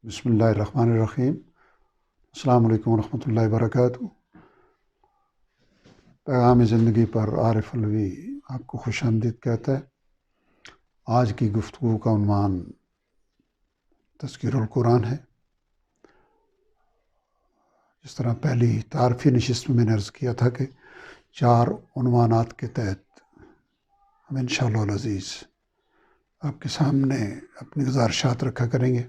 بسم اللہ الرحمن الرحیم۔ السلام علیکم ورحمۃ اللہ وبرکاتہ۔ پیغام زندگی پر عارف علوی آپ کو خوش آمدید کہتا ہے۔ آج کی گفتگو کا عنوان تذکیر القرآن ہے۔ جس طرح پہلی تعارفی نشست میں نے عرض کیا تھا کہ 4 عنوانات کے تحت ہم انشاءاللہ العزیز آپ کے سامنے اپنی گزارشات رکھا کریں گے۔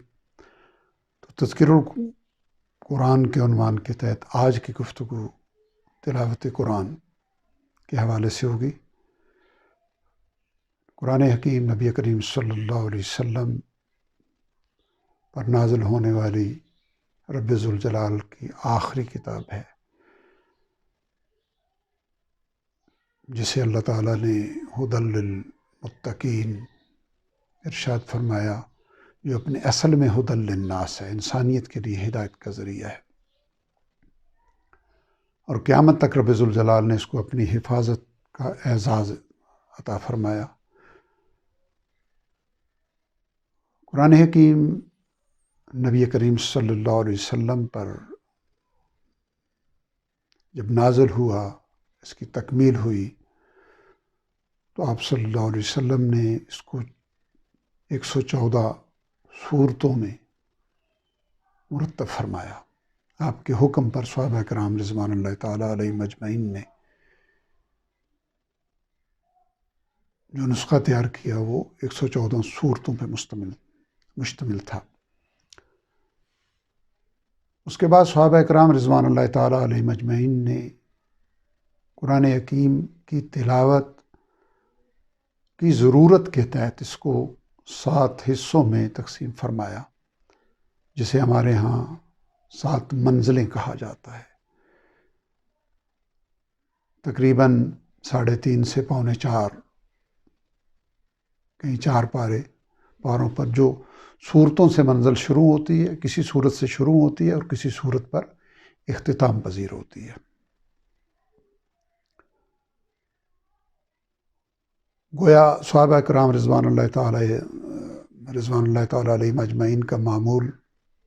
تو تذکیر القرآن کے عنوان کے تحت آج کی گفتگو تلاوت قرآن کے حوالے سے ہوگی۔ قرآن حکیم نبی کریم صلی اللہ علیہ وسلم پر نازل ہونے والی رب ذوالجلال کی آخری کتاب ہے، جسے اللہ تعالیٰ نے ھدی للمتقین ارشاد فرمایا، جو اپنے اصل میں ھدی للناس ہے، انسانیت کے لیے ہدایت کا ذریعہ ہے، اور قیامت تک رب ذوالجلال نے اس کو اپنی حفاظت کا اعزاز عطا فرمایا۔ قرآن حکیم نبی کریم صلی اللہ علیہ وسلم پر جب نازل ہوا، اس کی تکمیل ہوئی، تو آپ صلی اللہ علیہ وسلم نے اس کو 114 سورتوں میں مرتب فرمایا۔ آپ کے حکم پر صحابہ کرام رضوان اللہ تعالیٰ علیہ مجمعین نے جو نسخہ تیار کیا وہ 114 سورتوں پہ مشتمل تھا۔ اس کے بعد صحابہ کرام رضوان اللہ تعالیٰ علیہ مجمعین نے قرآن حکیم کی تلاوت کی ضرورت کے تحت اس کو 7 حصوں میں تقسیم فرمایا، جسے ہمارے ہاں 7 منزلیں کہا جاتا ہے۔ تقریباً 3.5 سے 3.25 کہیں 4 پاروں پر جو صورتوں سے منزل شروع ہوتی ہے، کسی صورت سے شروع ہوتی ہے اور کسی صورت پر اختتام پذیر ہوتی ہے۔ گویا صحابہ کرام رضوان اللہ تعالیٰ علیہ مجمعین کا معمول،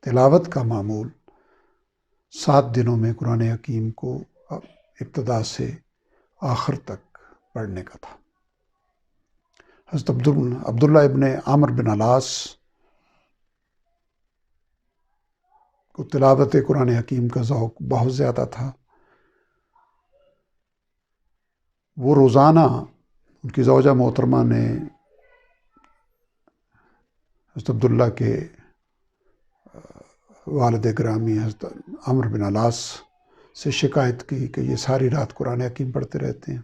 تلاوت کا معمول 7 دنوں میں قرآن حکیم کو ابتدا سے آخر تک پڑھنے کا تھا۔ حضرت عبداللہ ابن عامر بن العاص کو تلاوت قرآن حکیم کا ذوق بہت زیادہ تھا۔ وہ روزانہ، ان کی زوجہ محترمہ نے حضرت عبداللہ کے والد گرامی حضرت عمر بن العاص سے شکایت کی کہ یہ ساری رات قرآن حکیم پڑھتے رہتے ہیں،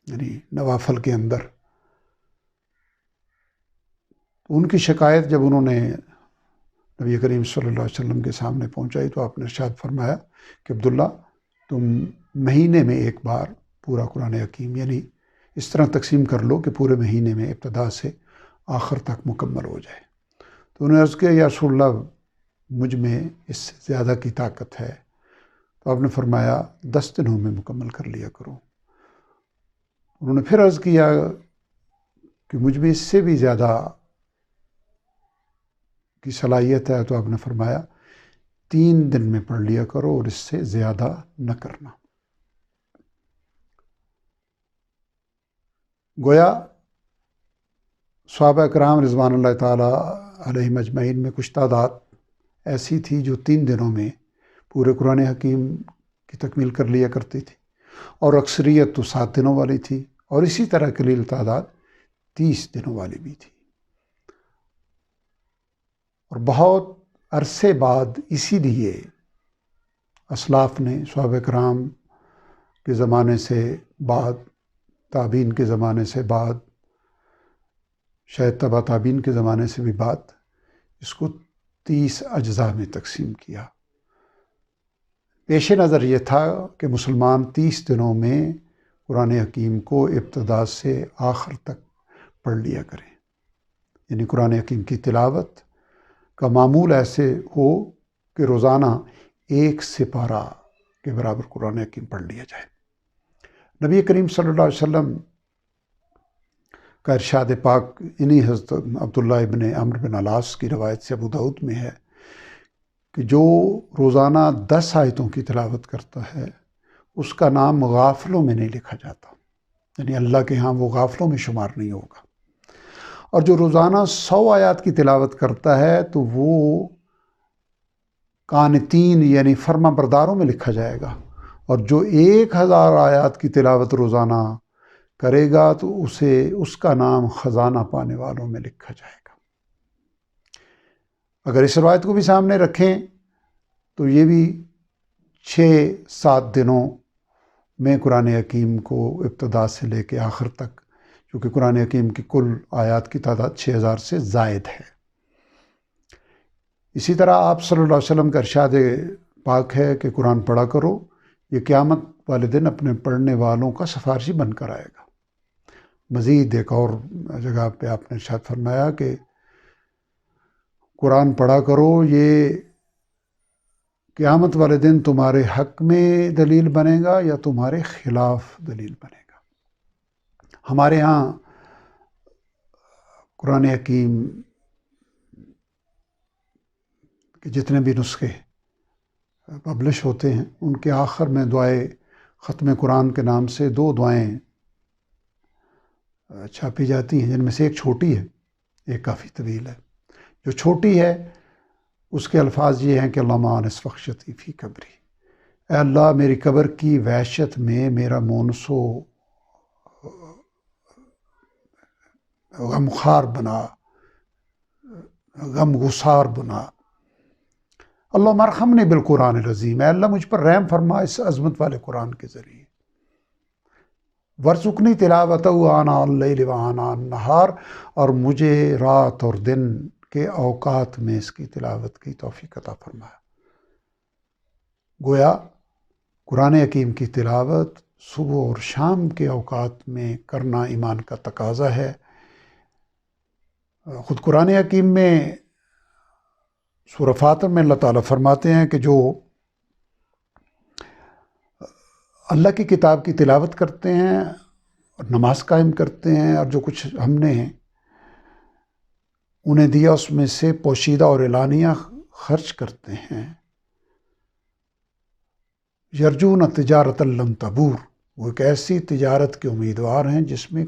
یعنی نوافل کے اندر۔ ان کی شکایت جب انہوں نے نبی کریم صلی اللہ علیہ وسلم کے سامنے پہنچائی تو آپ نے ارشاد فرمایا کہ عبداللہ، تم مہینے میں ایک بار پورا قرآن حکیم، یعنی اس طرح تقسیم کر لو کہ پورے مہینے میں ابتدا سے آخر تک مکمل ہو جائے۔ تو انہوں نے عرض کیا، یا رسول اللہ، مجھ میں اس سے زیادہ کی طاقت ہے۔ تو آپ نے فرمایا 10 دنوں میں مکمل کر لیا کرو۔ انہوں نے پھر عرض کیا کہ مجھ میں اس سے بھی زیادہ کی صلاحیت ہے، تو آپ نے فرمایا 3 دن میں پڑھ لیا کرو اور اس سے زیادہ نہ کرنا۔ گویا صحابہ کرام رضوان اللہ تعالیٰ علیہ مجمعین میں کچھ تعداد ایسی تھی جو 3 دنوں میں پورے قرآن حکیم کی تکمیل کر لیا کرتی تھی، اور اکثریت تو 7 دنوں والی تھی، اور اسی طرح قلیل تعداد 30 دنوں والی بھی تھی۔ اور بہت عرصے بعد اسی لیے اسلاف نے، صحابہ کرام کے زمانے سے بعد، تابعین کے زمانے سے بعد، شاید تبع تابعین کے زمانے سے بھی بعد، اس کو 30 اجزاء میں تقسیم کیا۔ پیش نظر یہ تھا کہ مسلمان 30 دنوں میں قرآن حکیم کو ابتدا سے آخر تک پڑھ لیا کریں، یعنی قرآن حکیم کی تلاوت کا معمول ایسے ہو کہ روزانہ 1 سپارہ کے برابر قرآن حکیم پڑھ لیا جائے۔ نبی کریم صلی اللہ علیہ وسلم کا ارشاد پاک انہی حضرت عبداللہ ابن عمر بن العاص کی روایت سے ابو داؤد میں ہے کہ جو روزانہ 10 آیتوں کی تلاوت کرتا ہے اس کا نام غافلوں میں نہیں لکھا جاتا، یعنی اللہ کے ہاں وہ غافلوں میں شمار نہیں ہوگا۔ اور جو روزانہ 100 آیات کی تلاوت کرتا ہے تو وہ قانتین یعنی فرما برداروں میں لکھا جائے گا، اور جو 1000 آیات کی تلاوت روزانہ کرے گا تو اس کا نام خزانہ پانے والوں میں لکھا جائے گا۔ اگر اس روایت کو بھی سامنے رکھیں تو یہ بھی 6-7 دنوں میں قرآن حکیم کو ابتدا سے لے کے آخر تک، کیونکہ قرآن حکیم کی کل آیات کی تعداد 6000 سے زائد ہے۔ اسی طرح آپ صلی اللہ علیہ وسلم کا ارشاد پاک ہے کہ قرآن پڑھا کرو، یہ قیامت والے دن اپنے پڑھنے والوں کا سفارشی بن کر آئے گا۔ مزید ایک اور جگہ پہ آپ نے ارشاد فرمایا کہ قرآن پڑھا کرو، یہ قیامت والے دن تمہارے حق میں دلیل بنے گا یا تمہارے خلاف دلیل بنے گا۔ ہمارے ہاں قرآن حکیم کے جتنے بھی نسخے پبلش ہوتے ہیں ان کے آخر میں دعائے ختم قرآن کے نام سے 2 دعائیں چھاپی جاتی ہیں، جن میں سے ایک چھوٹی ہے، ایک کافی طویل ہے۔ جو چھوٹی ہے اس کے الفاظ یہ ہیں کہ اللہم آنس فخشتی فی قبری، اے اللہ میری قبر کی وحشت میں میرا مونس و غمخوار بنا، غم گسار بنا۔ اللہم ارحمنی بالقرآن العظیم، اے اللہ مجھ پر رحم فرما اس عظمت والے قرآن کے ذریعے۔ ورزقنی تلاوتہ آناء اللیل و آناء النہار، اور مجھے رات اور دن کے اوقات میں اس کی تلاوت کی توفیق عطا فرمایا۔ گویا قرآن حکیم کی تلاوت صبح اور شام کے اوقات میں کرنا ایمان کا تقاضا ہے۔ خود قرآن حکیم میں سورہ فاتر میں اللہ تعالیٰ فرماتے ہیں کہ جو اللہ کی کتاب کی تلاوت کرتے ہیں اور نماز قائم کرتے ہیں، اور جو کچھ ہم نے انہیں دیا اس میں سے پوشیدہ اور اعلانیہ خرچ کرتے ہیں، یرجون تجارت لن تبور، وہ ایک ایسی تجارت کے امیدوار ہیں جس میں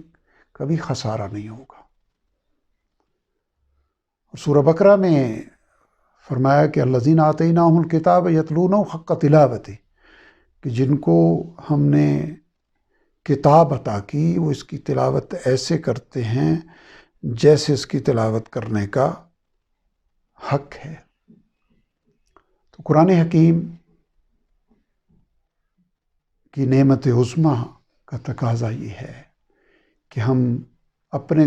کبھی خسارہ نہیں ہوگا۔ سورہ بقرہ میں فرمایا کہ الذین آتیناہم الکتاب یتلونہ حق تلاوتہ، کہ جن کو ہم نے کتاب عطا کی وہ اس کی تلاوت ایسے کرتے ہیں جیسے اس کی تلاوت کرنے کا حق ہے۔ تو قرآن حکیم کی نعمت عظمیٰ کا تقاضا یہ ہے کہ ہم اپنے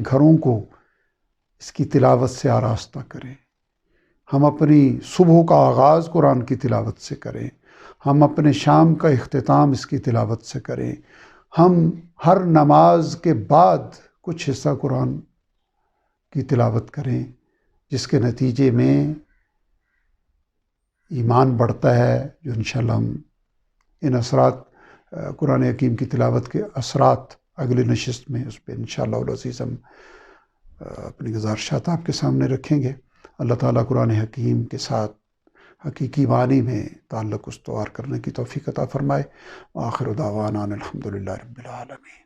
گھروں کو اس کی تلاوت سے آراستہ کریں، ہم اپنی صبح کا آغاز قرآن کی تلاوت سے کریں، ہم اپنے شام کا اختتام اس کی تلاوت سے کریں، ہم ہر نماز کے بعد کچھ حصہ قرآن کی تلاوت کریں، جس کے نتیجے میں ایمان بڑھتا ہے، جو انشاءاللہ ہم ان اثرات قرآن حکیم کی تلاوت کے اثرات اگلی نشست میں اس پہ انشاءاللہ العزیز ہم اپنی گزارشات آپ کے سامنے رکھیں گے۔ اللہ تعالیٰ قرآن حکیم کے ساتھ حقیقی معنی میں تعلق استوار کرنے کی توفیق عطا فرمائے۔ وآخر دعوانا الحمدللہ رب العالمین۔